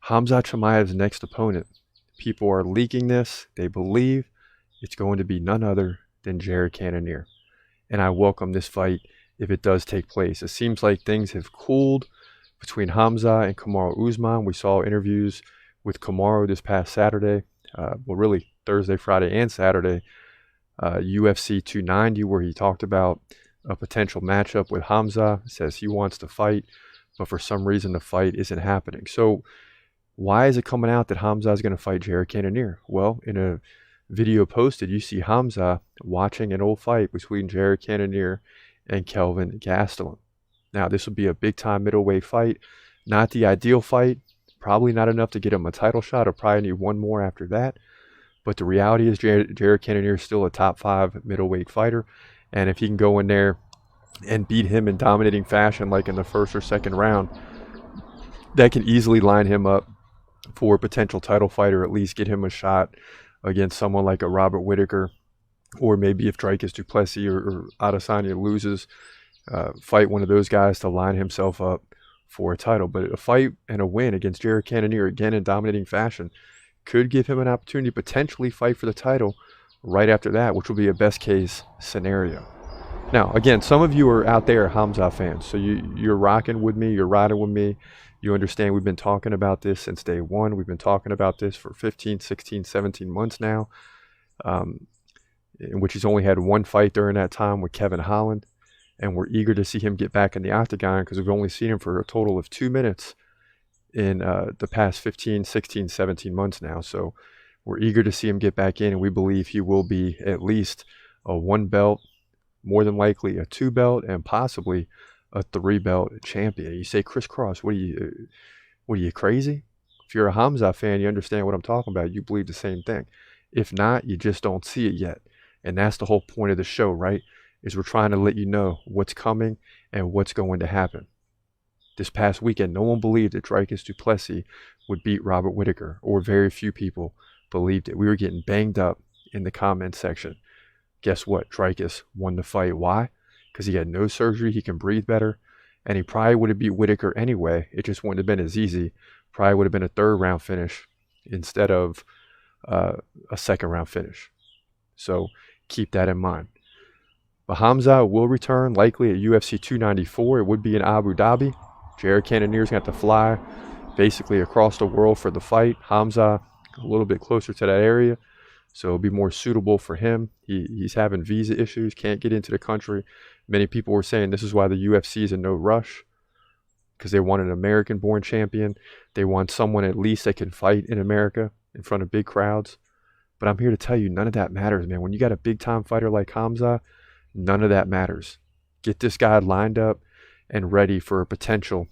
Khamzat Chimaev's next opponent. People are leaking this. They believe it's going to be none other than Cannonier. And I welcome this fight if it does take place. It seems like things have cooled between Khamzat and Kamaru Usman. We saw interviews with Kamaru this past Saturday. Well, really Thursday, Friday, and Saturday. UFC 290, where he talked about a potential matchup with Khamzat. Says he wants to fight, but for some reason the fight isn't happening. So why is it coming out that Khamzat is going to fight Cannonier? Well, in a video posted, you see Khamzat watching an old fight between Cannonier and Kelvin Gastelum. Now, this will be a big-time middleweight fight. Not the ideal fight. Probably not enough to get him a title shot. I'll probably need one more after that. But the reality is Cannonier is still a top 5 middleweight fighter. And if he can go in there and beat him in dominating fashion like in the first or second round, that can easily line him up for a potential title fight, or at least get him a shot against someone like a Robert Whittaker, or maybe if Dricus du Plessis or Adesanya loses, fight one of those guys to line himself up for a title. But a fight and a win against Cannonier, again in dominating fashion, could give him an opportunity to potentially fight for the title right after that, which will be a best case scenario. Now, again, some of you are out there Khamzat fans, so you're rocking with me, you're riding with me. You understand we've been talking about this since day one. We've been talking about this for 15, 16, 17 months now, in which he's only had one fight during that time with Kevin Holland. And we're eager to see him get back in the octagon because we've only seen him for a total of 2 minutes in the past 15, 16, 17 months now. So we're eager to see him get back in, and we believe he will be at least a 1 belt, more than likely a 2 belt, and possibly a 3 belt champion. You say, Chris Cross, what are you crazy? If you're a Khamzat fan, you understand what I'm talking about. You believe the same thing. If not, you just don't see it yet. And that's the whole point of the show, right? Is we're trying to let you know what's coming and what's going to happen. This past weekend, no one believed that Dricus du Plessis would beat Robert Whittaker, or very few people believed it. We were getting banged up in the comment section. Guess what? Dricus won the fight. Why? Because he had no surgery, he can breathe better, and he probably would have beat Whittaker anyway. It just wouldn't have been as easy. Probably would have been a 3rd round finish instead of a 2nd round finish. So keep that in mind. But Khamzat will return likely at UFC 294. It would be in Abu Dhabi. Cannonier's going to have to fly basically across the world for the fight. Khamzat a little bit closer to that area, so it'll be more suitable for him. He's having visa issues, can't get into the country. Many people were saying this is why the UFC is in no rush, because they want an American-born champion. They want someone at least that can fight in America in front of big crowds. But I'm here to tell you, none of that matters, man. When you got a big-time fighter like Khamzat, none of that matters. Get this guy lined up and ready for a potential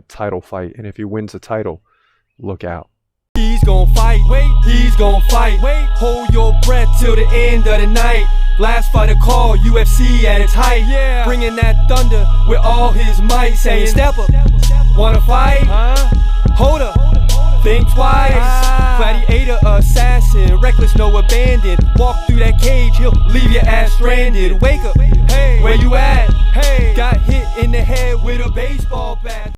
title fight. And if he wins the title, look out. He's gon' fight, wait, he's gon' fight, wait. Hold your breath till the end of the night. Last fighter call, UFC at its height. Yeah. Bringing that thunder with all his might. Saying, step up, wanna fight? Hold up, think twice. Gladiator, assassin, reckless, no abandon. Walk through that cage, he'll leave your ass stranded. Wake up, hey, where you at? Hey, got hit in the head with a baseball bat.